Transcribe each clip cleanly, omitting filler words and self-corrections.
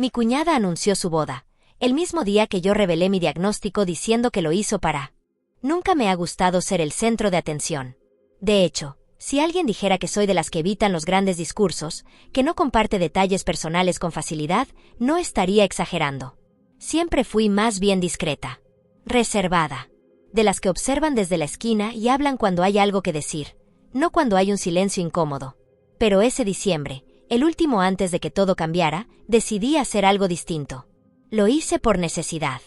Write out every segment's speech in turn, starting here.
Mi cuñada anunció su boda, el mismo día que yo revelé mi diagnóstico diciendo que lo hizo para... Nunca me ha gustado ser el centro de atención. De hecho, si alguien dijera que soy de las que evitan los grandes discursos, que no comparte detalles personales con facilidad, no estaría exagerando. Siempre fui más bien discreta, reservada, de las que observan desde la esquina y hablan cuando hay algo que decir, no cuando hay un silencio incómodo. Pero ese diciembre, el último antes de que todo cambiara, decidí hacer algo distinto. Lo hice por necesidad.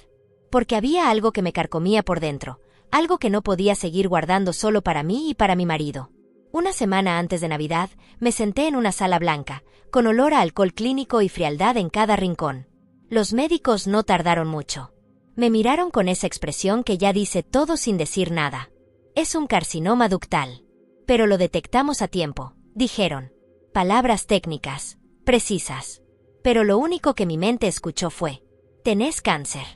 Porque había algo que me carcomía por dentro, algo que no podía seguir guardando solo para mí y para mi marido. Una semana antes de Navidad, me senté en una sala blanca, con olor a alcohol clínico y frialdad en cada rincón. Los médicos no tardaron mucho. Me miraron con esa expresión que ya dice todo sin decir nada. Es un carcinoma ductal. Pero lo detectamos a tiempo, dijeron. Palabras técnicas, precisas. Pero lo único que mi mente escuchó fue: «Tenés cáncer».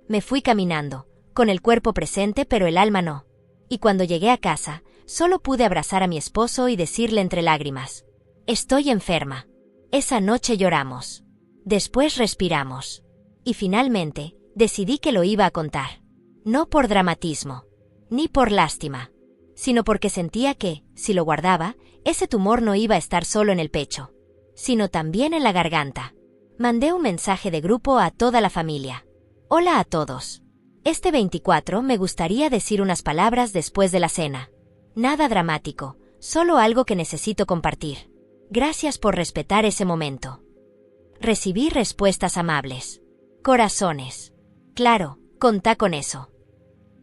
Me fui caminando, con el cuerpo presente pero el alma no. Y cuando llegué a casa, solo pude abrazar a mi esposo y decirle entre lágrimas: «Estoy enferma». Esa noche lloramos. Después respiramos. Y finalmente, decidí que lo iba a contar. No por dramatismo, ni por lástima, sino porque sentía que, si lo guardaba, ese tumor no iba a estar solo en el pecho, sino también en la garganta. Mandé un mensaje de grupo a toda la familia. Hola a todos. Este 24 me gustaría decir unas palabras después de la cena. Nada dramático, solo algo que necesito compartir. Gracias por respetar ese momento. Recibí respuestas amables. Corazones. Claro, contá con eso.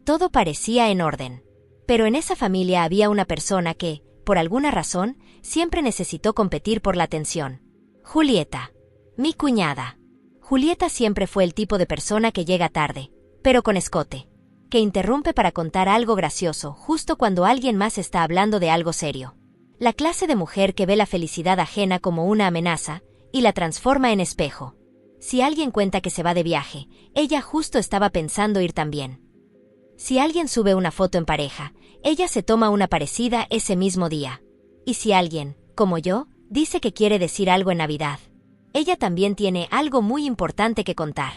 Todo parecía en orden. Pero en esa familia había una persona que, por alguna razón, siempre necesitó competir por la atención. Julieta. Mi cuñada. Julieta siempre fue el tipo de persona que llega tarde, pero con escote, que interrumpe para contar algo gracioso justo cuando alguien más está hablando de algo serio. La clase de mujer que ve la felicidad ajena como una amenaza y la transforma en espejo. Si alguien cuenta que se va de viaje, ella justo estaba pensando ir también. Si alguien sube una foto en pareja, ella se toma una parecida ese mismo día. Y si alguien, como yo, dice que quiere decir algo en Navidad, ella también tiene algo muy importante que contar.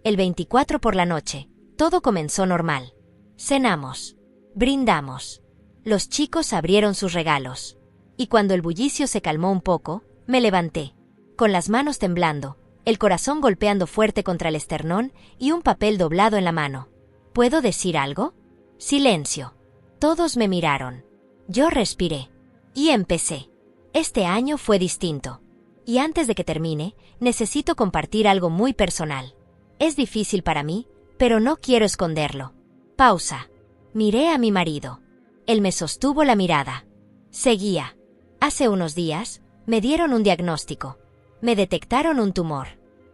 El 24 por la noche, todo comenzó normal. Cenamos. Brindamos. Los chicos abrieron sus regalos. Y cuando el bullicio se calmó un poco, me levanté, con las manos temblando, el corazón golpeando fuerte contra el esternón y un papel doblado en la mano. ¿Puedo decir algo? Silencio. Todos me miraron. Yo respiré. Y empecé. Este año fue distinto. Y antes de que termine, necesito compartir algo muy personal. Es difícil para mí, pero no quiero esconderlo. Pausa. Miré a mi marido. Él me sostuvo la mirada. Seguía. Hace unos días, me dieron un diagnóstico. Me detectaron un tumor.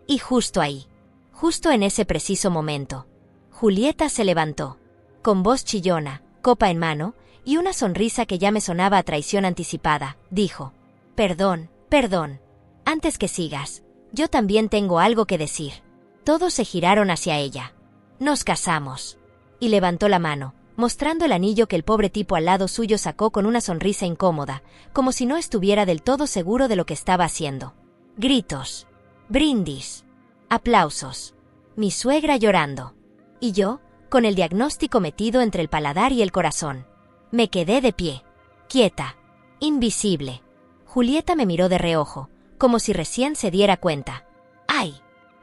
Y justo ahí, justo en ese preciso momento, Julieta se levantó, con voz chillona, copa en mano, y una sonrisa que ya me sonaba a traición anticipada, dijo: «Perdón, perdón. Antes que sigas, yo también tengo algo que decir». Todos se giraron hacia ella. «Nos casamos». Y levantó la mano, mostrando el anillo que el pobre tipo al lado suyo sacó con una sonrisa incómoda, como si no estuviera del todo seguro de lo que estaba haciendo. Gritos. Brindis. Aplausos. Mi suegra llorando. Y yo, con el diagnóstico metido entre el paladar y el corazón. Me quedé de pie. Quieta. Invisible. Julieta me miró de reojo, como si recién se diera cuenta. «Ay.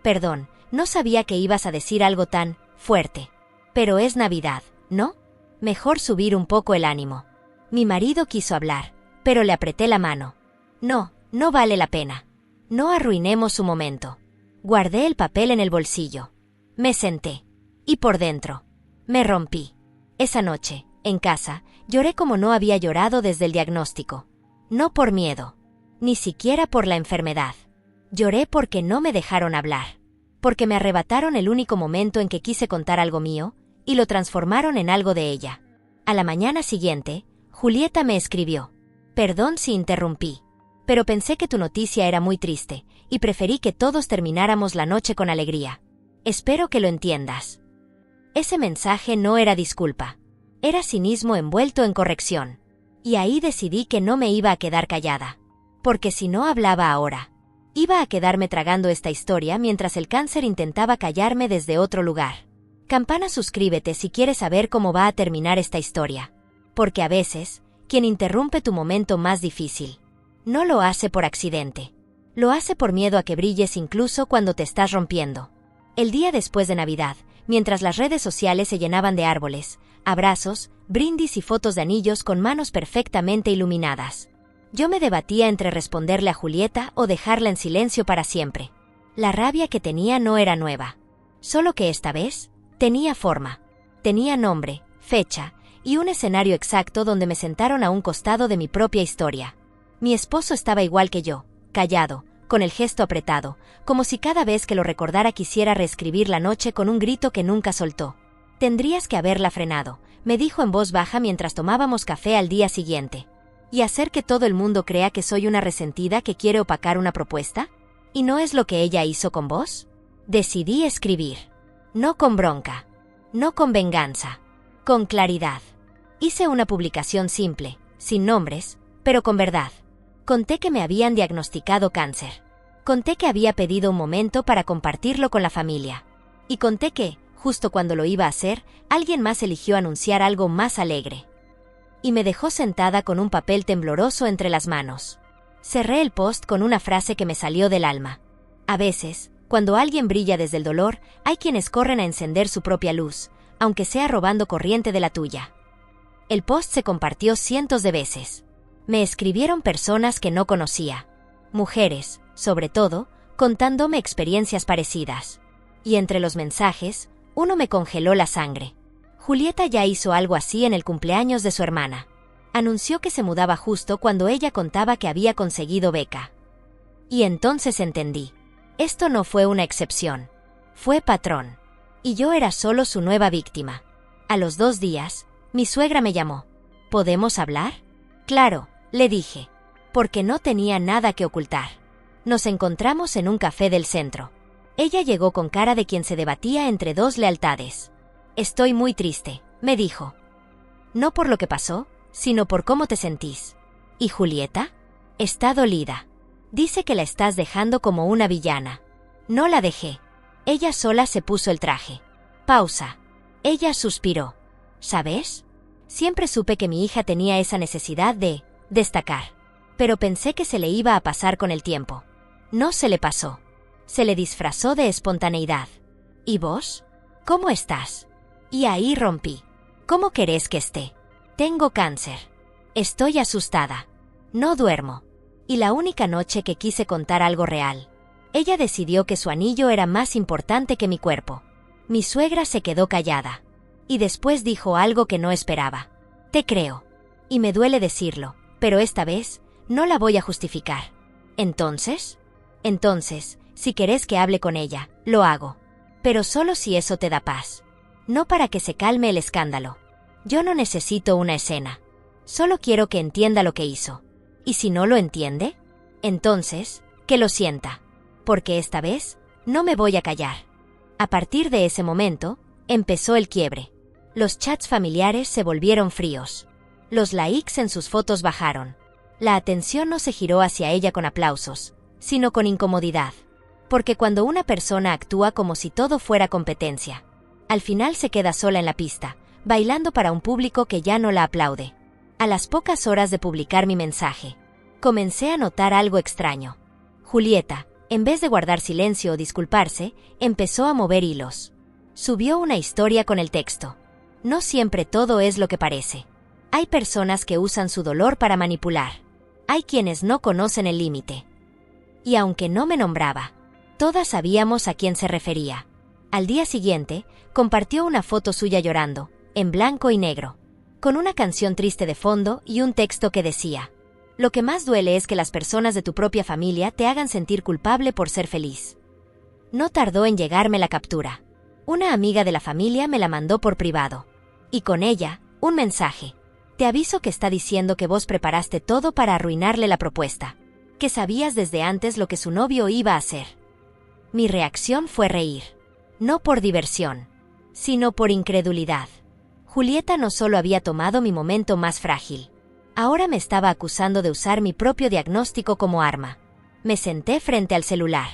Perdón, no sabía que ibas a decir algo tan fuerte. Pero es Navidad, ¿no? Mejor subir un poco el ánimo». Mi marido quiso hablar, pero le apreté la mano. «No, no vale la pena. No arruinemos su momento». Guardé el papel en el bolsillo. Me senté. Y por dentro, me rompí. Esa noche, en casa, lloré como no había llorado desde el diagnóstico. No por miedo, ni siquiera por la enfermedad. Lloré porque no me dejaron hablar. Porque me arrebataron el único momento en que quise contar algo mío, y lo transformaron en algo de ella. A la mañana siguiente, Julieta me escribió: «Perdón si interrumpí, pero pensé que tu noticia era muy triste, y preferí que todos termináramos la noche con alegría. Espero que lo entiendas». Ese mensaje no era disculpa. Era cinismo envuelto en corrección. Y ahí decidí que no me iba a quedar callada. Porque si no hablaba ahora, Iba a quedarme tragando esta historia mientras el cáncer intentaba callarme desde otro lugar. Campana, suscríbete si quieres saber cómo va a terminar esta historia. Porque a veces, quien interrumpe tu momento más difícil, no lo hace por accidente. Lo hace por miedo a que brilles incluso cuando te estás rompiendo. El día después de Navidad, mientras las redes sociales se llenaban de árboles, abrazos, brindis y fotos de anillos con manos perfectamente iluminadas, yo me debatía entre responderle a Julieta o dejarla en silencio para siempre. La rabia que tenía no era nueva. Solo que esta vez, tenía forma. Tenía nombre, fecha, y un escenario exacto donde me sentaron a un costado de mi propia historia. Mi esposo estaba igual que yo, callado, con el gesto apretado, como si cada vez que lo recordara quisiera reescribir la noche con un grito que nunca soltó. Tendrías que haberla frenado, me dijo en voz baja mientras tomábamos café al día siguiente. ¿Y hacer que todo el mundo crea que soy una resentida que quiere opacar una propuesta? ¿Y no es lo que ella hizo con vos? Decidí escribir. No con bronca. No con venganza. Con claridad. Hice una publicación simple, sin nombres, pero con verdad. Conté que me habían diagnosticado cáncer. Conté que había pedido un momento para compartirlo con la familia. Y conté que, justo cuando lo iba a hacer, alguien más eligió anunciar algo más alegre. Y me dejó sentada con un papel tembloroso entre las manos. Cerré el post con una frase que me salió del alma. A veces, cuando alguien brilla desde el dolor, hay quienes corren a encender su propia luz, aunque sea robando corriente de la tuya. El post se compartió cientos de veces. Me escribieron personas que no conocía. Mujeres, sobre todo, contándome experiencias parecidas. Y entre los mensajes, uno me congeló la sangre. Julieta ya hizo algo así en el cumpleaños de su hermana. Anunció que se mudaba justo cuando ella contaba que había conseguido beca. Y entonces entendí. Esto no fue una excepción. Fue patrón. Y yo era solo su nueva víctima. A los 2 días, mi suegra me llamó. ¿Podemos hablar? Claro, le dije. Porque no tenía nada que ocultar. Nos encontramos en un café del centro. Ella llegó con cara de quien se debatía entre dos lealtades. Estoy muy triste, me dijo. No por lo que pasó, sino por cómo te sentís. ¿Y Julieta? Está dolida. Dice que la estás dejando como una villana. No la dejé. Ella sola se puso el traje. Pausa. Ella suspiró. ¿Sabes? Siempre supe que mi hija tenía esa necesidad de destacar. Pero pensé que se le iba a pasar con el tiempo. No se le pasó. Se le disfrazó de espontaneidad. ¿Y vos? ¿Cómo estás? Y ahí rompí. ¿Cómo querés que esté? Tengo cáncer. Estoy asustada. No duermo. Y la única noche que quise contar algo real, ella decidió que su anillo era más importante que mi cuerpo. Mi suegra se quedó callada. Y después dijo algo que no esperaba. Te creo. Y me duele decirlo, pero esta vez, no la voy a justificar. ¿Entonces? Entonces, si querés que hable con ella, lo hago. Pero solo si eso te da paz. No para que se calme el escándalo. Yo no necesito una escena. Solo quiero que entienda lo que hizo. ¿Y si no lo entiende? Entonces, que lo sienta. Porque esta vez, no me voy a callar. A partir de ese momento, empezó el quiebre. Los chats familiares se volvieron fríos. Los likes en sus fotos bajaron. La atención no se giró hacia ella con aplausos, sino con incomodidad. Porque cuando una persona actúa como si todo fuera competencia, al final se queda sola en la pista, bailando para un público que ya no la aplaude. A las pocas horas de publicar mi mensaje, comencé a notar algo extraño. Julieta, en vez de guardar silencio o disculparse, empezó a mover hilos. Subió una historia con el texto. No siempre todo es lo que parece. Hay personas que usan su dolor para manipular. Hay quienes no conocen el límite. Y aunque no me nombraba, todas sabíamos a quién se refería. Al día siguiente, compartió una foto suya llorando, en blanco y negro, con una canción triste de fondo y un texto que decía: lo que más duele es que las personas de tu propia familia te hagan sentir culpable por ser feliz. No tardó en llegarme la captura. Una amiga de la familia me la mandó por privado. Y con ella, un mensaje. Te aviso que está diciendo que vos preparaste todo para arruinarle la propuesta. Que sabías desde antes lo que su novio iba a hacer. Mi reacción fue reír. No por diversión, sino por incredulidad. Julieta no solo había tomado mi momento más frágil. Ahora me estaba acusando de usar mi propio diagnóstico como arma. Me senté frente al celular.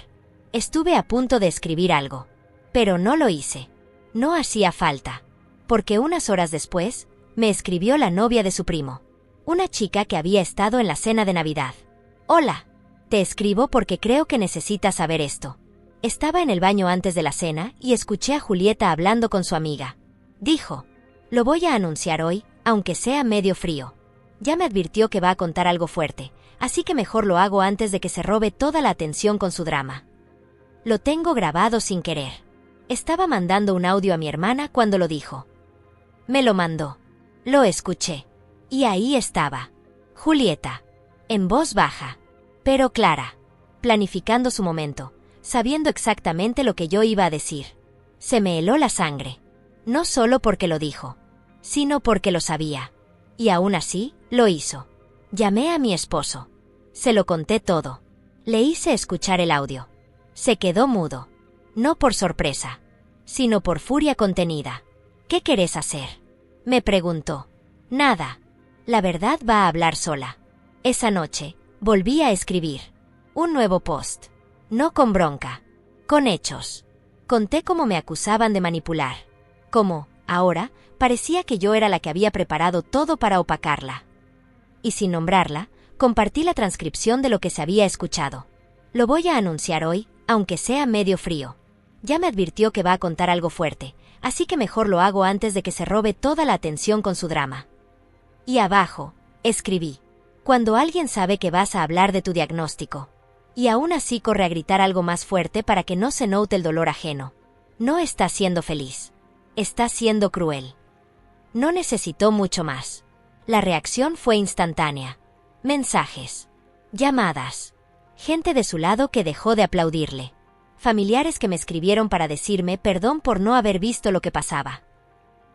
Estuve a punto de escribir algo, pero no lo hice. No hacía falta, porque unas horas después, me escribió la novia de su primo, una chica que había estado en la cena de Navidad. Hola, te escribo porque creo que necesitas saber esto. Estaba en el baño antes de la cena y escuché a Julieta hablando con su amiga. Dijo, lo voy a anunciar hoy, aunque sea medio frío. Ya me advirtió que va a contar algo fuerte, así que mejor lo hago antes de que se robe toda la atención con su drama. Lo tengo grabado sin querer. Estaba mandando un audio a mi hermana cuando lo dijo. Me lo mandó. Lo escuché. Y ahí estaba. Julieta. En voz baja, pero clara. Planificando su momento, sabiendo exactamente lo que yo iba a decir. Se me heló la sangre. No solo porque lo dijo, sino porque lo sabía. Y aún así, lo hizo. Llamé a mi esposo. Se lo conté todo. Le hice escuchar el audio. Se quedó mudo. No por sorpresa, sino por furia contenida. ¿Qué querés hacer?, me preguntó. Nada. La verdad va a hablar sola. Esa noche, volví a escribir. Un nuevo post. No con bronca. Con hechos. Conté cómo me acusaban de manipular. Cómo, ahora, parecía que yo era la que había preparado todo para opacarla. Y sin nombrarla, compartí la transcripción de lo que se había escuchado. Lo voy a anunciar hoy, aunque sea medio frío. Ya me advirtió que va a contar algo fuerte, así que mejor lo hago antes de que se robe toda la atención con su drama. Y abajo, escribí. Cuando alguien sabe que vas a hablar de tu diagnóstico, y aún así corre a gritar algo más fuerte para que no se note el dolor ajeno, no está siendo feliz. Está siendo cruel. No necesitó mucho más. La reacción fue instantánea. Mensajes. Llamadas. Gente de su lado que dejó de aplaudirle. Familiares que me escribieron para decirme perdón por no haber visto lo que pasaba.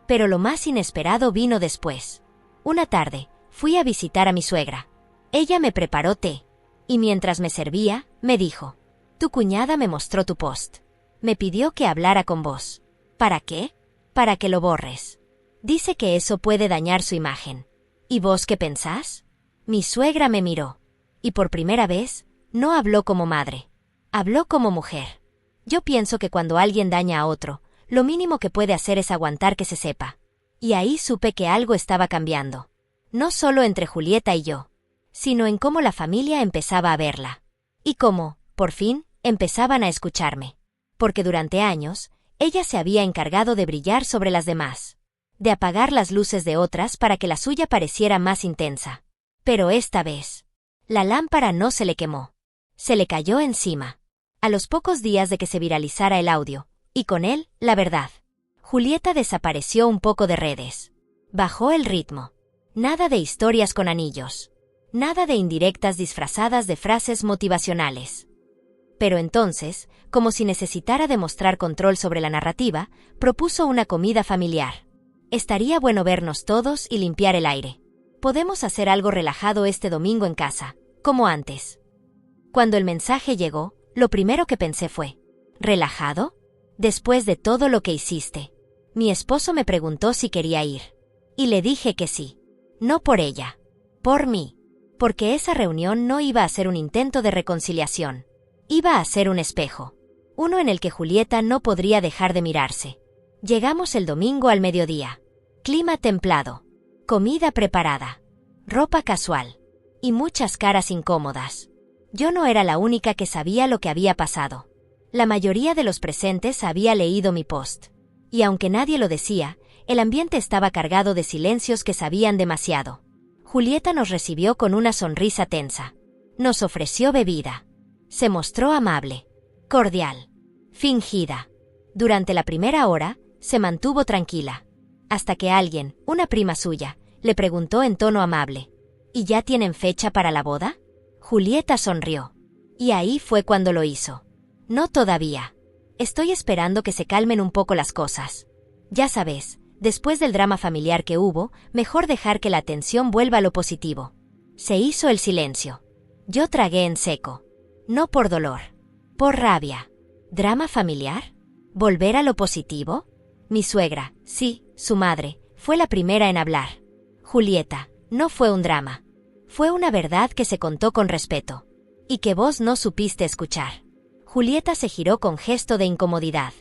Pero lo más inesperado vino después. Una tarde, fui a visitar a mi suegra. Ella me preparó té. Y mientras me servía, me dijo, tu cuñada me mostró tu post. Me pidió que hablara con vos. ¿Para qué? Para que lo borres. Dice que eso puede dañar su imagen. ¿Y vos qué pensás? Mi suegra me miró. Y por primera vez, no habló como madre. Habló como mujer. Yo pienso que cuando alguien daña a otro, lo mínimo que puede hacer es aguantar que se sepa. Y ahí supe que algo estaba cambiando. No solo entre Julieta y yo, sino en cómo la familia empezaba a verla. Y cómo, por fin, empezaban a escucharme. Porque durante años, ella se había encargado de brillar sobre las demás. De apagar las luces de otras para que la suya pareciera más intensa. Pero esta vez, la lámpara no se le quemó. Se le cayó encima. A los pocos días de que se viralizara el audio, y con él, la verdad. Julieta desapareció un poco de redes. Bajó el ritmo. Nada de historias con anillos. Nada de indirectas disfrazadas de frases motivacionales. Pero entonces, como si necesitara demostrar control sobre la narrativa, propuso una comida familiar. Estaría bueno vernos todos y limpiar el aire. Podemos hacer algo relajado este domingo en casa, como antes. Cuando el mensaje llegó, lo primero que pensé fue, ¿relajado? Después de todo lo que hiciste. Mi esposo me preguntó si quería ir. Y le dije que sí. No por ella. Por mí. Porque esa reunión no iba a ser un intento de reconciliación. Iba a ser un espejo. Uno en el que Julieta no podría dejar de mirarse. Llegamos el domingo al mediodía. Clima templado. Comida preparada. Ropa casual. Y muchas caras incómodas. Yo no era la única que sabía lo que había pasado. La mayoría de los presentes había leído mi post. Y aunque nadie lo decía, el ambiente estaba cargado de silencios que sabían demasiado. Julieta nos recibió con una sonrisa tensa. Nos ofreció bebida. Se mostró amable, cordial, fingida. Durante la primera hora, se mantuvo tranquila. Hasta que alguien, una prima suya, le preguntó en tono amable, ¿y ya tienen fecha para la boda? Julieta sonrió. Y ahí fue cuando lo hizo. No todavía. Estoy esperando que se calmen un poco las cosas. Ya sabes, después del drama familiar que hubo, mejor dejar que la atención vuelva a lo positivo. Se hizo el silencio. Yo tragué en seco. No por dolor. Por rabia. ¿Drama familiar? ¿Volver a lo positivo? Mi suegra, sí, su madre, fue la primera en hablar. Julieta, no fue un drama. Fue una verdad que se contó con respeto. Y que vos no supiste escuchar. Julieta se giró con gesto de incomodidad.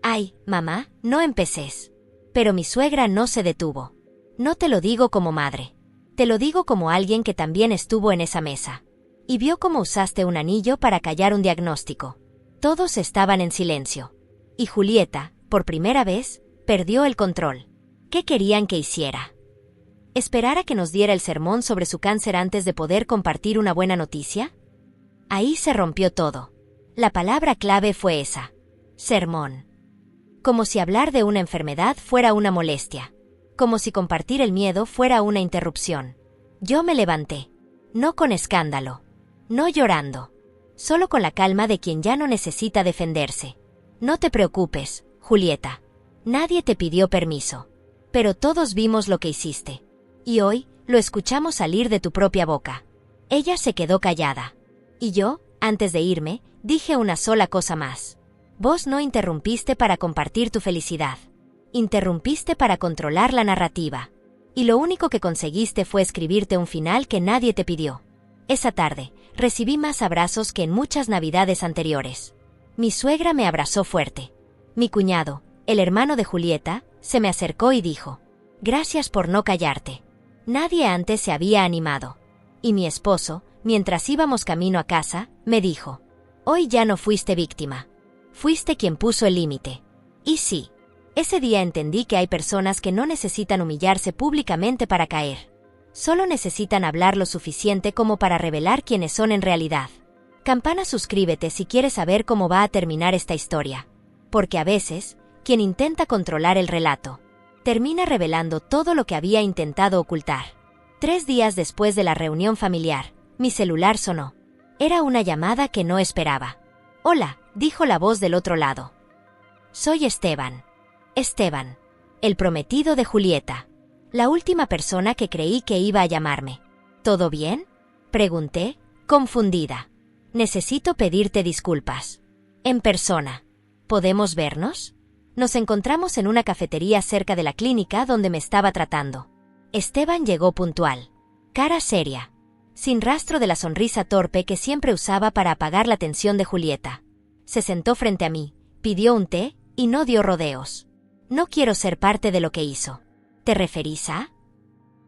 Ay, mamá, no empeces. Pero mi suegra no se detuvo. No te lo digo como madre. Te lo digo como alguien que también estuvo en esa mesa. Y vio cómo usaste un anillo para callar un diagnóstico. Todos estaban en silencio. Y Julieta, por primera vez, perdió el control. ¿Qué querían que hiciera? ¿Esperar a que nos diera el sermón sobre su cáncer antes de poder compartir una buena noticia? Ahí se rompió todo. La palabra clave fue esa. Sermón. Como si hablar de una enfermedad fuera una molestia. Como si compartir el miedo fuera una interrupción. Yo me levanté. No con escándalo. No llorando. Solo con la calma de quien ya no necesita defenderse. No te preocupes, Julieta. Nadie te pidió permiso. Pero todos vimos lo que hiciste. Y hoy, lo escuchamos salir de tu propia boca. Ella se quedó callada. Y yo, antes de irme, dije una sola cosa más. Vos no interrumpiste para compartir tu felicidad. Interrumpiste para controlar la narrativa. Y lo único que conseguiste fue escribirte un final que nadie te pidió. Esa tarde, recibí más abrazos que en muchas navidades anteriores. Mi suegra me abrazó fuerte. Mi cuñado, el hermano de Julieta, se me acercó y dijo: gracias por no callarte. Nadie antes se había animado. Y mi esposo, mientras íbamos camino a casa, me dijo: hoy ya no fuiste víctima. Fuiste quien puso el límite. Y sí, ese día entendí que hay personas que no necesitan humillarse públicamente para caer. Solo necesitan hablar lo suficiente como para revelar quiénes son en realidad. Campana, suscríbete si quieres saber cómo va a terminar esta historia. Porque a veces, quien intenta controlar el relato, termina revelando todo lo que había intentado ocultar. 3 días después de la reunión familiar, mi celular sonó. Era una llamada que no esperaba. Hola, dijo la voz del otro lado. Soy Esteban. Esteban, el prometido de Julieta. La última persona que creí que iba a llamarme. ¿Todo bien?, pregunté, confundida. Necesito pedirte disculpas. En persona. ¿Podemos vernos? Nos encontramos en una cafetería cerca de la clínica donde me estaba tratando. Esteban llegó puntual. Cara seria. Sin rastro de la sonrisa torpe que siempre usaba para apagar la tensión de Julieta. Se sentó frente a mí, pidió un té, y no dio rodeos. No quiero ser parte de lo que hizo. ¿Te referís a?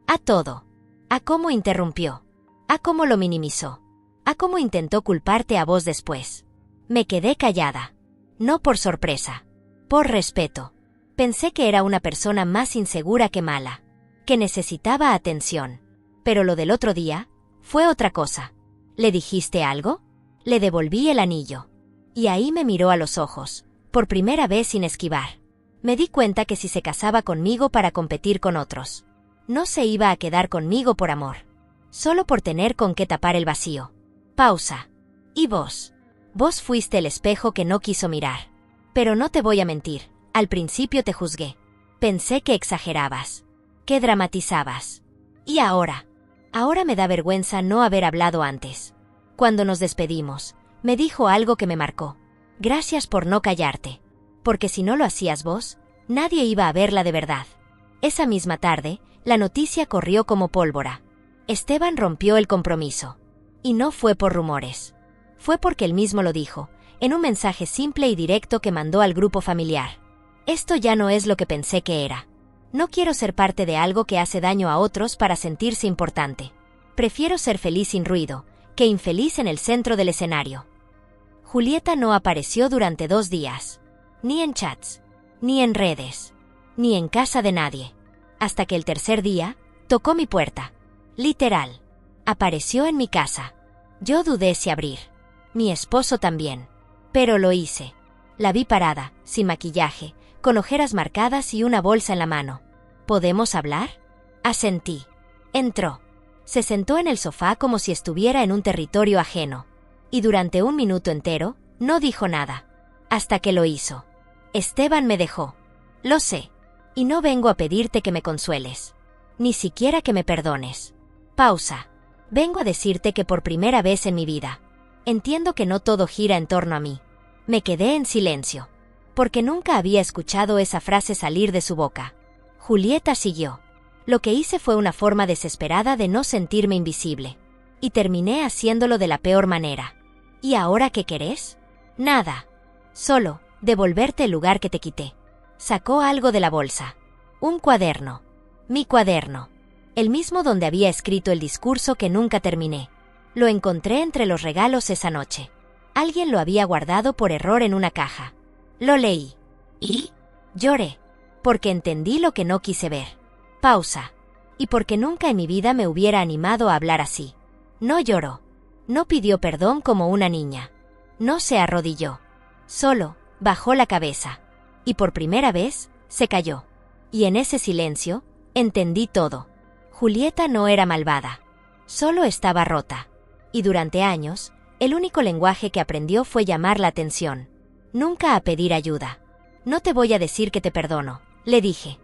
A todo. A cómo interrumpió. A cómo lo minimizó. A cómo intentó culparte a vos después. Me quedé callada. No por sorpresa. Por respeto. Pensé que era una persona más insegura que mala. Que necesitaba atención. Pero lo del otro día fue otra cosa. ¿Le dijiste algo? Le devolví el anillo. Y ahí me miró a los ojos, por primera vez sin esquivar. Me di cuenta que si se casaba conmigo para competir con otros, no se iba a quedar conmigo por amor. Solo por tener con qué tapar el vacío. Pausa. ¿Y vos? Vos fuiste el espejo que no quiso mirar. Pero no te voy a mentir, al principio te juzgué. Pensé que exagerabas. Que dramatizabas. Y ahora me da vergüenza no haber hablado antes. Cuando nos despedimos, me dijo algo que me marcó. Gracias por no callarte. Porque si no lo hacías vos, nadie iba a verla de verdad. Esa misma tarde, la noticia corrió como pólvora. Esteban rompió el compromiso. Y no fue por rumores. Fue porque él mismo lo dijo, en un mensaje simple y directo que mandó al grupo familiar. Esto ya no es lo que pensé que era. No quiero ser parte de algo que hace daño a otros para sentirse importante. Prefiero ser feliz sin ruido, que infeliz en el centro del escenario. Julieta no apareció durante 2 días. Ni en chats, ni en redes, ni en casa de nadie. Hasta que el tercer día, tocó mi puerta. Literal. Apareció en mi casa. Yo dudé si abrir. Mi esposo también. Pero lo hice. La vi parada, sin maquillaje, con ojeras marcadas y una bolsa en la mano. ¿Podemos hablar? Asentí. Entró. Se sentó en el sofá como si estuviera en un territorio ajeno. Y durante 1 minuto entero, no dijo nada. Hasta que lo hizo. Esteban me dejó. Lo sé. Y no vengo a pedirte que me consueles. Ni siquiera que me perdones. Pausa. Vengo a decirte que por primera vez en mi vida, entiendo que no todo gira en torno a mí. Me quedé en silencio. Porque nunca había escuchado esa frase salir de su boca. Julieta siguió. Lo que hice fue una forma desesperada de no sentirme invisible. Y terminé haciéndolo de la peor manera. ¿Y ahora qué querés? Nada. Solo, devolverte el lugar que te quité. Sacó algo de la bolsa. Un cuaderno. Mi cuaderno. El mismo donde había escrito el discurso que nunca terminé. Lo encontré entre los regalos esa noche. Alguien lo había guardado por error en una caja. Lo leí. ¿Y? Lloré. Porque entendí lo que no quise ver. Pausa. Y porque nunca en mi vida me hubiera animado a hablar así. No lloró. No pidió perdón como una niña. No se arrodilló. Solo, bajó la cabeza. Y por primera vez, se calló. Y en ese silencio, entendí todo. Julieta no era malvada. Solo estaba rota. Y durante años, el único lenguaje que aprendió fue llamar la atención. Nunca a pedir ayuda. No te voy a decir que te perdono, le dije.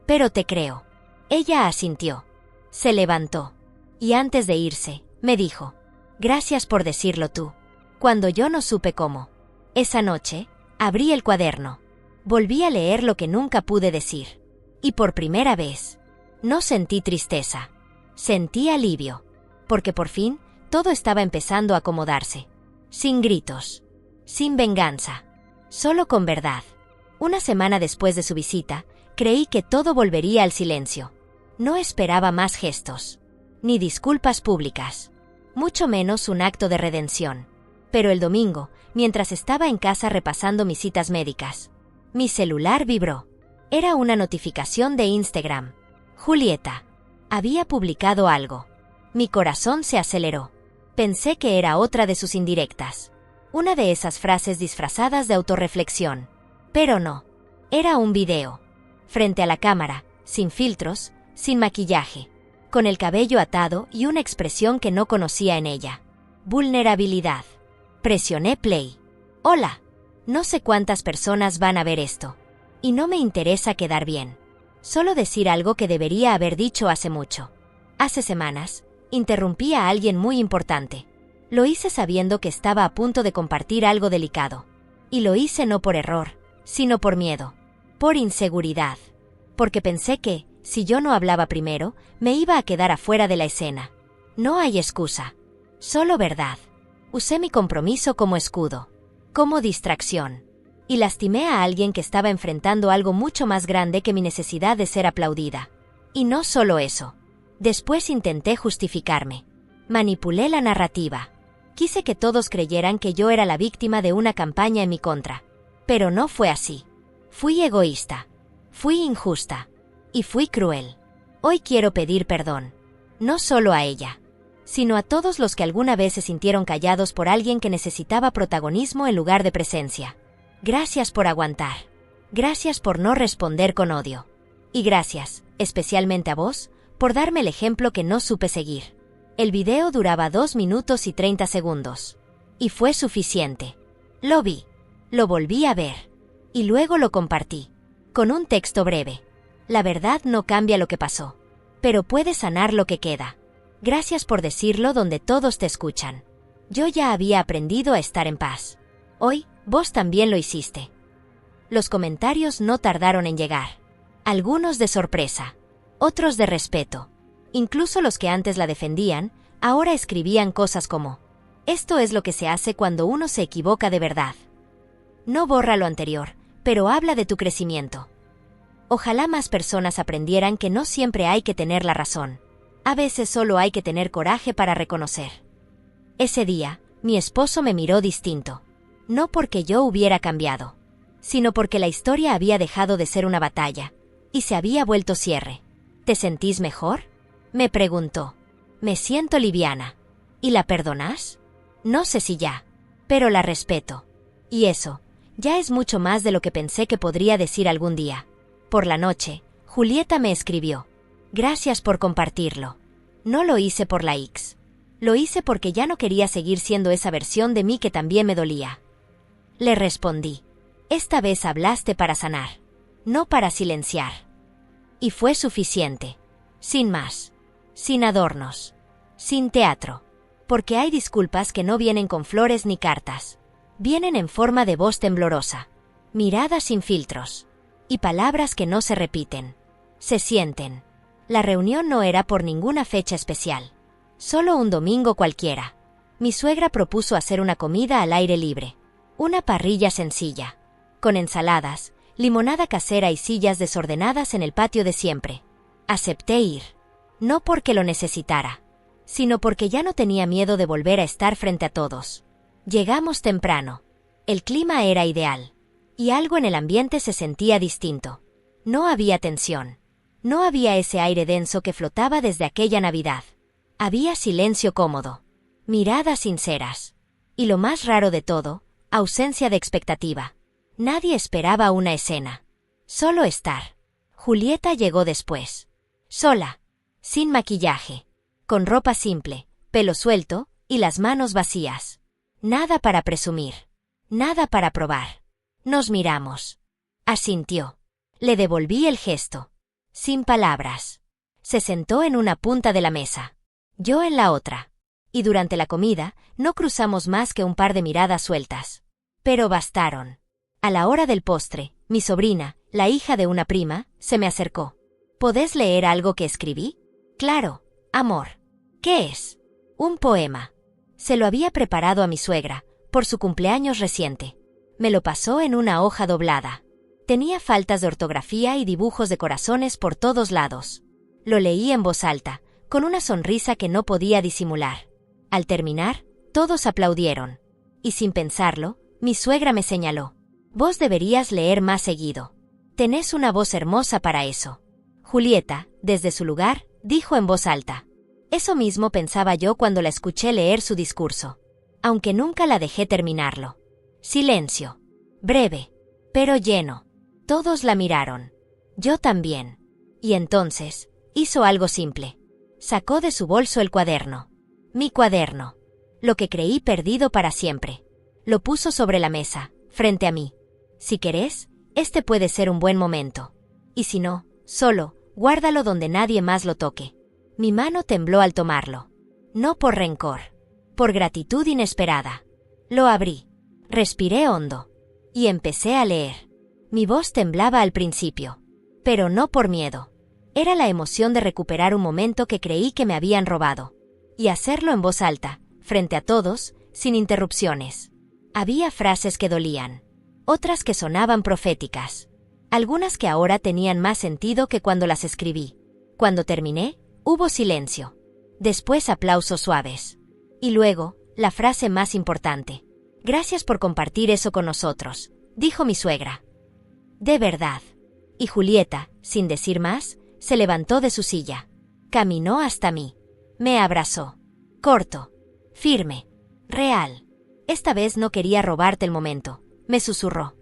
Pero te creo. Ella asintió. Se levantó. Y antes de irse, me dijo: gracias por decirlo tú. Cuando yo no supe cómo. Esa noche, abrí el cuaderno. Volví a leer lo que nunca pude decir. Y por primera vez, no sentí tristeza. Sentí alivio. Porque por fin, todo estaba empezando a acomodarse. Sin gritos. Sin venganza. Solo con verdad. Una semana después de su visita, creí que todo volvería al silencio. No esperaba más gestos. Ni disculpas públicas. Mucho menos un acto de redención. Pero el domingo, mientras estaba en casa repasando mis citas médicas, mi celular vibró. Era una notificación de Instagram. Julieta. Había publicado algo. Mi corazón se aceleró. Pensé que era otra de sus indirectas. Una de esas frases disfrazadas de autorreflexión. Pero no. Era un video. Frente a la cámara, sin filtros, sin maquillaje. Con el cabello atado y una expresión que no conocía en ella. Vulnerabilidad. Presioné play. Hola. No sé cuántas personas van a ver esto. Y no me interesa quedar bien. Solo decir algo que debería haber dicho hace mucho. Hace semanas, interrumpí a alguien muy importante. Lo hice sabiendo que estaba a punto de compartir algo delicado. Y lo hice no por error, sino por miedo. Por inseguridad. Porque pensé que, si yo no hablaba primero, me iba a quedar afuera de la escena. No hay excusa. Solo verdad. Usé mi compromiso como escudo. Como distracción. Y lastimé a alguien que estaba enfrentando algo mucho más grande que mi necesidad de ser aplaudida. Y no solo eso. Después intenté justificarme. Manipulé la narrativa. Quise que todos creyeran que yo era la víctima de una campaña en mi contra. Pero no fue así. Fui egoísta. Fui injusta. Y fui cruel. Hoy quiero pedir perdón. No solo a ella, sino a todos los que alguna vez se sintieron callados por alguien que necesitaba protagonismo en lugar de presencia. Gracias por aguantar. Gracias por no responder con odio. Y gracias, especialmente a vos, por darme el ejemplo que no supe seguir. El video duraba 2 minutos y 30 segundos. Y fue suficiente. Lo vi. Lo volví a ver. Y luego lo compartí. Con un texto breve. La verdad no cambia lo que pasó. Pero puede sanar lo que queda. Gracias por decirlo donde todos te escuchan. Yo ya había aprendido a estar en paz. Hoy, vos también lo hiciste. Los comentarios no tardaron en llegar. Algunos de sorpresa. Otros de respeto. Incluso los que antes la defendían, ahora escribían cosas como: esto es lo que se hace cuando uno se equivoca de verdad. No borra lo anterior, pero habla de tu crecimiento. Ojalá más personas aprendieran que no siempre hay que tener la razón. A veces solo hay que tener coraje para reconocer. Ese día, mi esposo me miró distinto. No porque yo hubiera cambiado, sino porque la historia había dejado de ser una batalla, y se había vuelto cierre. ¿Te sentís mejor?, me preguntó. Me siento liviana. ¿Y la perdonás? No sé si ya, pero la respeto. Y eso, ya es mucho más de lo que pensé que podría decir algún día. Por la noche, Julieta me escribió: gracias por compartirlo. No lo hice por likes. Lo hice porque ya no quería seguir siendo esa versión de mí que también me dolía. Le respondí: esta vez hablaste para sanar, no para silenciar. Y fue suficiente. Sin más. Sin adornos. Sin teatro. Porque hay disculpas que no vienen con flores ni cartas. Vienen en forma de voz temblorosa. Miradas sin filtros. Y palabras que no se repiten. Se sienten. La reunión no era por ninguna fecha especial. Solo un domingo cualquiera. Mi suegra propuso hacer una comida al aire libre. Una parrilla sencilla. Con ensaladas, limonada casera y sillas desordenadas en el patio de siempre. Acepté ir. No porque lo necesitara, sino porque ya no tenía miedo de volver a estar frente a todos. Llegamos temprano. El clima era ideal. Y algo en el ambiente se sentía distinto. No había tensión. No había ese aire denso que flotaba desde aquella Navidad. Había silencio cómodo. Miradas sinceras. Y lo más raro de todo, ausencia de expectativa. Nadie esperaba una escena. Solo estar. Julieta llegó después. Sola. Sin maquillaje. Con ropa simple, pelo suelto y las manos vacías. Nada para presumir. Nada para probar. Nos miramos. Asintió. Le devolví el gesto. Sin palabras. Se sentó en una punta de la mesa. Yo en la otra. Y durante la comida, no cruzamos más que un par de miradas sueltas. Pero bastaron. A la hora del postre, mi sobrina, la hija de una prima, se me acercó. ¿Podés leer algo que escribí? Claro, amor. ¿Qué es? Un poema. Se lo había preparado a mi suegra, por su cumpleaños reciente. Me lo pasó en una hoja doblada. Tenía faltas de ortografía y dibujos de corazones por todos lados. Lo leí en voz alta, con una sonrisa que no podía disimular. Al terminar, todos aplaudieron. Y sin pensarlo, mi suegra me señaló. Vos deberías leer más seguido. Tenés una voz hermosa para eso. Julieta, desde su lugar, dijo en voz alta. Eso mismo pensaba yo cuando la escuché leer su discurso. Aunque nunca la dejé terminarlo. Silencio. Breve, pero lleno. Todos la miraron. Yo también. Y entonces, hizo algo simple. Sacó de su bolso el cuaderno. Mi cuaderno. Lo que creí perdido para siempre. Lo puso sobre la mesa, frente a mí. Si querés, este puede ser un buen momento. Y si no, solo, guárdalo donde nadie más lo toque. Mi mano tembló al tomarlo. No por rencor. Por gratitud inesperada. Lo abrí. Respiré hondo. Y empecé a leer. Mi voz temblaba al principio. Pero no por miedo. Era la emoción de recuperar un momento que creí que me habían robado. Y hacerlo en voz alta, frente a todos, sin interrupciones. Había frases que dolían. Otras que sonaban proféticas. Algunas que ahora tenían más sentido que cuando las escribí. Cuando terminé, hubo silencio. Después aplausos suaves. Y luego, la frase más importante. Gracias por compartir eso con nosotros, dijo mi suegra. De verdad. Y Julieta, sin decir más, se levantó de su silla. Caminó hasta mí. Me abrazó. Corto. Firme. Real. Esta vez no quería robarte el momento, me susurró.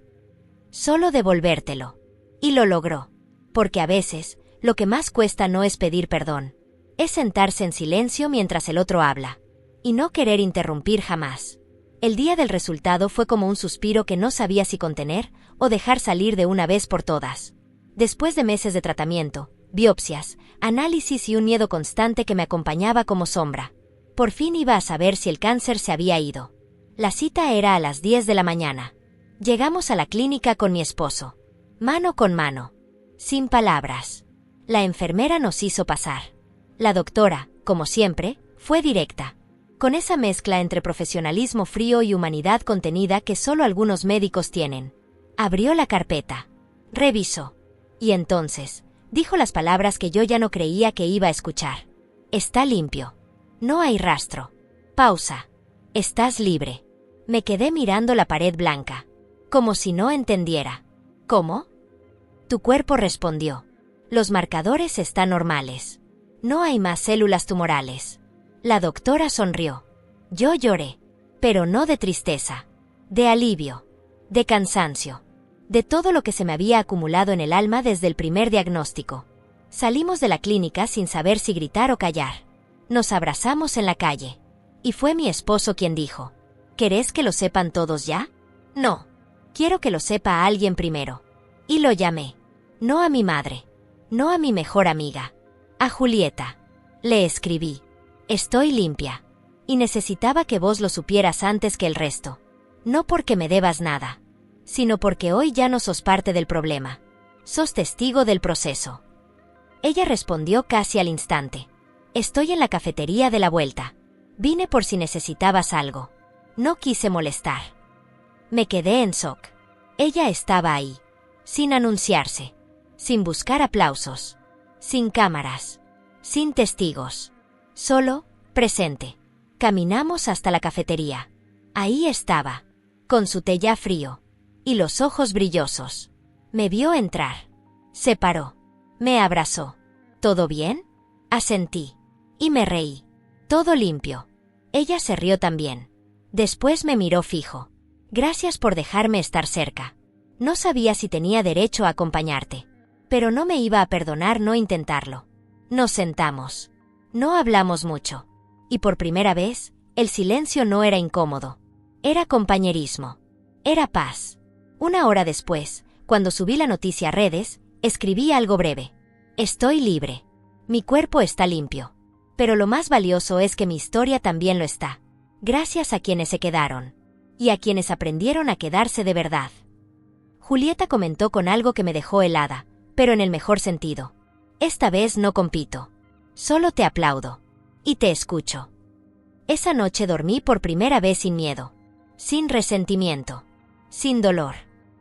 Solo devolvértelo. Y lo logró. Porque a veces, lo que más cuesta no es pedir perdón. Es sentarse en silencio mientras el otro habla. Y no querer interrumpir jamás. El día del resultado fue como un suspiro que no sabía si contener o dejar salir de una vez por todas. Después de meses de tratamiento, biopsias, análisis y un miedo constante que me acompañaba como sombra, por fin iba a saber si el cáncer se había ido. La cita era a las 10 de la mañana. Llegamos a la clínica con mi esposo. Mano con mano. Sin palabras. La enfermera nos hizo pasar. La doctora, como siempre, fue directa. Con esa mezcla entre profesionalismo frío y humanidad contenida que solo algunos médicos tienen. Abrió la carpeta. Revisó. Y entonces, dijo las palabras que yo ya no creía que iba a escuchar. Está limpio. No hay rastro. Pausa. Estás libre. Me quedé mirando la pared blanca. Como si no entendiera. ¿Cómo? Tu cuerpo respondió. Los marcadores están normales. No hay más células tumorales. La doctora sonrió. Yo lloré. Pero no de tristeza. De alivio. De cansancio. De todo lo que se me había acumulado en el alma desde el primer diagnóstico. Salimos de la clínica sin saber si gritar o callar. Nos abrazamos en la calle. Y fue mi esposo quien dijo. ¿Querés que lo sepan todos ya? No. Quiero que lo sepa alguien primero. Y lo llamé. No a mi madre. No a mi mejor amiga. A Julieta. Le escribí. Estoy limpia. Y necesitaba que vos lo supieras antes que el resto. No porque me debas nada, sino porque hoy ya no sos parte del problema. Sos testigo del proceso. Ella respondió casi al instante. Estoy en la cafetería de la vuelta. Vine por si necesitabas algo. No quise molestar. Me quedé en shock. Ella estaba ahí, sin anunciarse, sin buscar aplausos, sin cámaras, sin testigos. Solo, presente. Caminamos hasta la cafetería. Ahí estaba, con su té ya frío, y los ojos brillosos. Me vio entrar. Se paró. Me abrazó. ¿Todo bien? Asentí. Y me reí. Todo limpio. Ella se rió también. Después me miró fijo. Gracias por dejarme estar cerca. No sabía si tenía derecho a acompañarte, pero no me iba a perdonar no intentarlo. Nos sentamos. No hablamos mucho. Y por primera vez, el silencio no era incómodo. Era compañerismo. Era paz. Una hora después, cuando subí la noticia a redes, escribí algo breve. Estoy libre. Mi cuerpo está limpio. Pero lo más valioso es que mi historia también lo está. Gracias a quienes se quedaron. Y a quienes aprendieron a quedarse de verdad. Julieta comentó con algo que me dejó helada, pero en el mejor sentido. Esta vez no compito. Solo te aplaudo. Y te escucho. Esa noche dormí por primera vez sin miedo. Sin resentimiento. Sin dolor.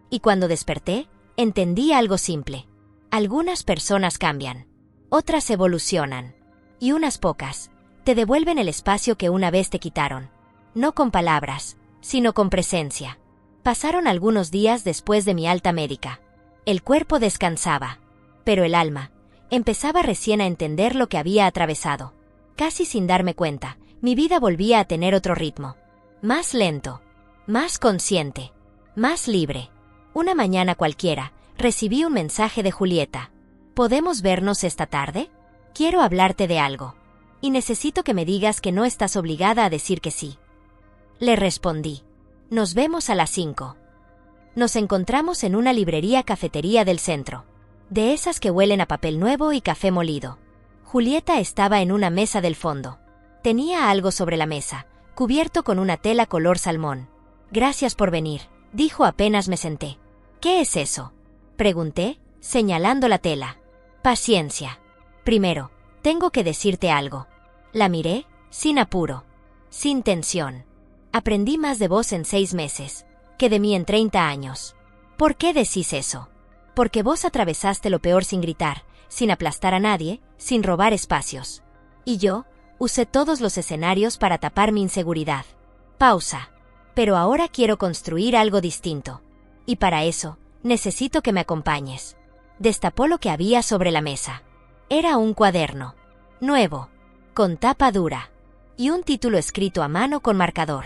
Y cuando desperté, entendí algo simple. Algunas personas cambian. Otras evolucionan. Y unas pocas te devuelven el espacio que una vez te quitaron. No con palabras, sino con presencia. Pasaron algunos días después de mi alta médica. El cuerpo descansaba, pero el alma empezaba recién a entender lo que había atravesado. Casi sin darme cuenta, mi vida volvía a tener otro ritmo. Más lento, más consciente, más libre. Una mañana cualquiera, recibí un mensaje de Julieta. ¿Podemos vernos esta tarde? Quiero hablarte de algo. Y necesito que me digas que no estás obligada a decir que sí. Le respondí. Nos vemos a las 5. Nos encontramos en una librería-cafetería del centro. De esas que huelen a papel nuevo y café molido. Julieta estaba en una mesa del fondo. Tenía algo sobre la mesa, cubierto con una tela color salmón. Gracias por venir, dijo apenas me senté. ¿Qué es eso? Pregunté, señalando la tela. Paciencia. Primero, tengo que decirte algo. La miré, sin apuro, sin tensión. Aprendí más de vos en 6 meses, que de mí en 30 años. ¿Por qué decís eso? Porque vos atravesaste lo peor sin gritar, sin aplastar a nadie, sin robar espacios. Y yo, usé todos los escenarios para tapar mi inseguridad. Pausa. Pero ahora quiero construir algo distinto. Y para eso, necesito que me acompañes. Destapó lo que había sobre la mesa. Era un cuaderno. Nuevo. Con tapa dura. Y un título escrito a mano con marcador.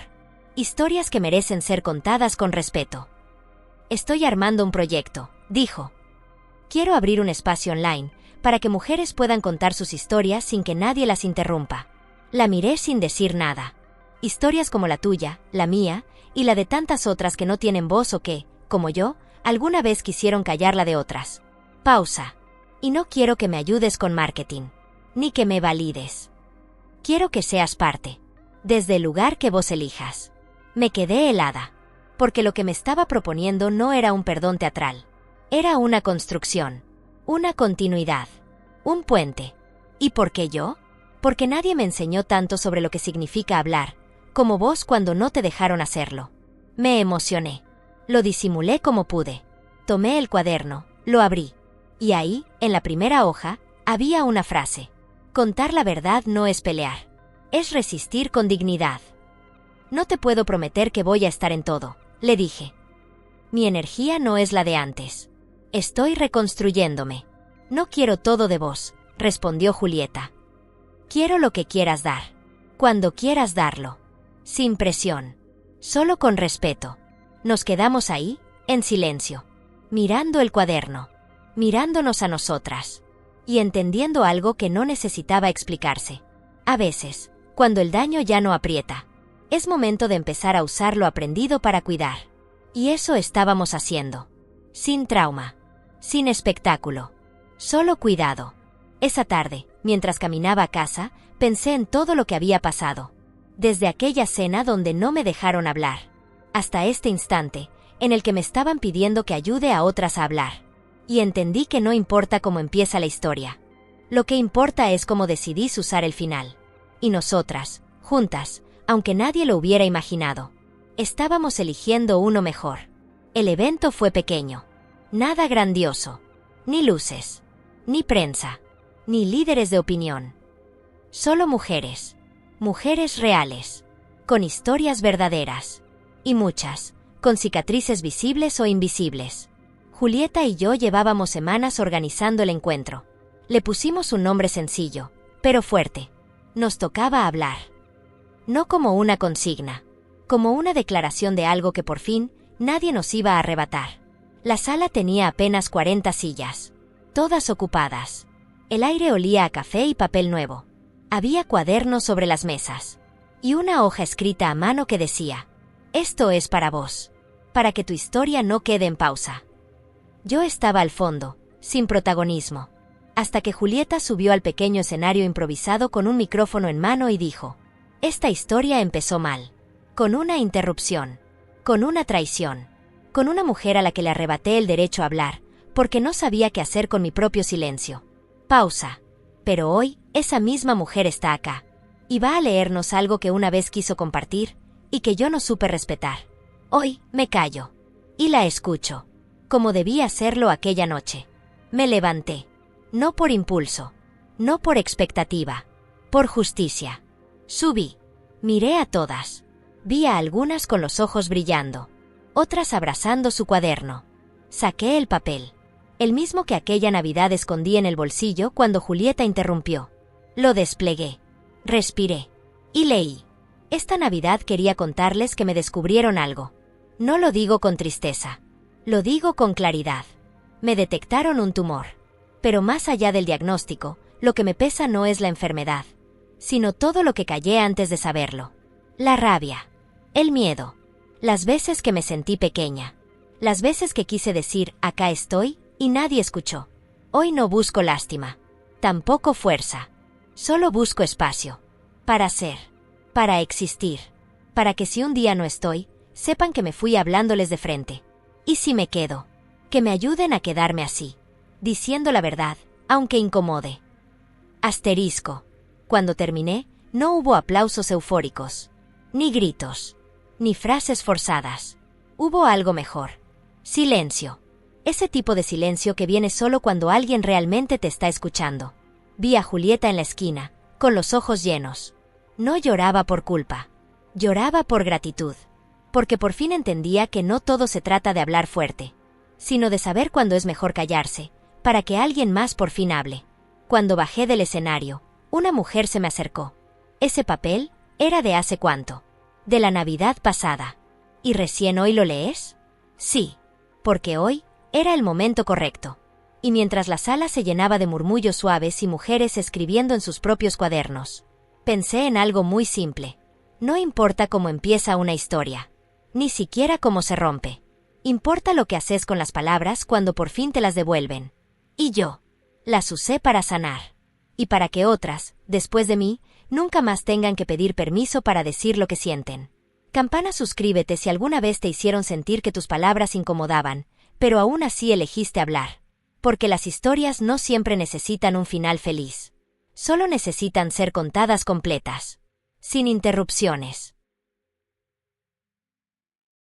Historias que merecen ser contadas con respeto. Estoy armando un proyecto, dijo. Quiero abrir un espacio online, para que mujeres puedan contar sus historias sin que nadie las interrumpa. La miré sin decir nada. Historias como la tuya, la mía, y la de tantas otras que no tienen voz o que, como yo, alguna vez quisieron callar la de otras. Pausa. Y no quiero que me ayudes con marketing, ni que me valides. Quiero que seas parte, desde el lugar que vos elijas. Me quedé helada, porque lo que me estaba proponiendo no era un perdón teatral. Era una construcción, una continuidad, un puente. ¿Y por qué yo? Porque nadie me enseñó tanto sobre lo que significa hablar, como vos cuando no te dejaron hacerlo. Me emocioné. Lo disimulé como pude. Tomé el cuaderno, lo abrí. Y ahí, en la primera hoja, había una frase. Contar la verdad no es pelear. Es resistir con dignidad. No te puedo prometer que voy a estar en todo, le dije. Mi energía no es la de antes. Estoy reconstruyéndome. No quiero todo de vos, respondió Julieta. Quiero lo que quieras dar. Cuando quieras darlo. Sin presión. Solo con respeto. Nos quedamos ahí, en silencio. Mirando el cuaderno. Mirándonos a nosotras. Y entendiendo algo que no necesitaba explicarse. A veces, cuando el daño ya no aprieta, es momento de empezar a usar lo aprendido para cuidar. Y eso estábamos haciendo. Sin trauma. Sin espectáculo. Solo cuidado. Esa tarde, mientras caminaba a casa, pensé en todo lo que había pasado. Desde aquella cena donde no me dejaron hablar, hasta este instante, en el que me estaban pidiendo que ayude a otras a hablar. Y entendí que no importa cómo empieza la historia. Lo que importa es cómo decidís usar el final. Y nosotras, juntas, aunque nadie lo hubiera imaginado, estábamos eligiendo uno mejor. El evento fue pequeño. Nada grandioso. Ni luces. Ni prensa. Ni líderes de opinión. Solo mujeres. Mujeres reales. Con historias verdaderas. Y muchas, con cicatrices visibles o invisibles. Julieta y yo llevábamos semanas organizando el encuentro. Le pusimos un nombre sencillo, pero fuerte. Nos tocaba hablar. No como una consigna, como una declaración de algo que por fin nadie nos iba a arrebatar. La sala tenía apenas 40 sillas, todas ocupadas. El aire olía a café y papel nuevo. Había cuadernos sobre las mesas. Y una hoja escrita a mano que decía: «Esto es para vos, para que tu historia no quede en pausa». Yo estaba al fondo, sin protagonismo, hasta que Julieta subió al pequeño escenario improvisado con un micrófono en mano y dijo: «Esta historia empezó mal, con una interrupción, con una traición, con una mujer a la que le arrebaté el derecho a hablar, porque no sabía qué hacer con mi propio silencio. Pausa. Pero hoy, esa misma mujer está acá, y va a leernos algo que una vez quiso compartir, y que yo no supe respetar. Hoy, me callo. Y la escucho, como debía hacerlo aquella noche. Me levanté. No por impulso. No por expectativa. Por justicia. Subí. Miré a todas. Vi a algunas con los ojos brillando. Otras abrazando su cuaderno. Saqué el papel. El mismo que aquella Navidad escondí en el bolsillo cuando Julieta interrumpió. Lo desplegué. Respiré. Y leí. Esta Navidad quería contarles que me descubrieron algo. No lo digo con tristeza. Lo digo con claridad. Me detectaron un tumor. Pero más allá del diagnóstico, lo que me pesa no es la enfermedad, sino todo lo que callé antes de saberlo. La rabia. El miedo. Las veces que me sentí pequeña. Las veces que quise decir, acá estoy, y nadie escuchó. Hoy no busco lástima. Tampoco fuerza. Solo busco espacio. Para ser. Para existir. Para que si un día no estoy, sepan que me fui hablándoles de frente. Y si me quedo, que me ayuden a quedarme así, diciendo la verdad, aunque incomode. Asterisco. Cuando terminé, no hubo aplausos eufóricos. Ni gritos. Ni frases forzadas. Hubo algo mejor. Silencio. Ese tipo de silencio que viene solo cuando alguien realmente te está escuchando. Vi a Julieta en la esquina, con los ojos llenos. No lloraba por culpa. Lloraba por gratitud. Porque por fin entendía que no todo se trata de hablar fuerte, sino de saber cuándo es mejor callarse, para que alguien más por fin hable. Cuando bajé del escenario, una mujer se me acercó. Ese papel era de hace cuánto. De la Navidad pasada. ¿Y recién hoy lo lees? Sí. Porque hoy era el momento correcto. Y mientras la sala se llenaba de murmullos suaves y mujeres escribiendo en sus propios cuadernos, pensé en algo muy simple. No importa cómo empieza una historia. Ni siquiera cómo se rompe. Importa lo que haces con las palabras cuando por fin te las devuelven. Y yo las usé para sanar. Y para que otras, después de mí, nunca más tengan que pedir permiso para decir lo que sienten. Campana, suscríbete si alguna vez te hicieron sentir que tus palabras incomodaban, pero aún así elegiste hablar. Porque las historias no siempre necesitan un final feliz. Solo necesitan ser contadas completas. Sin interrupciones.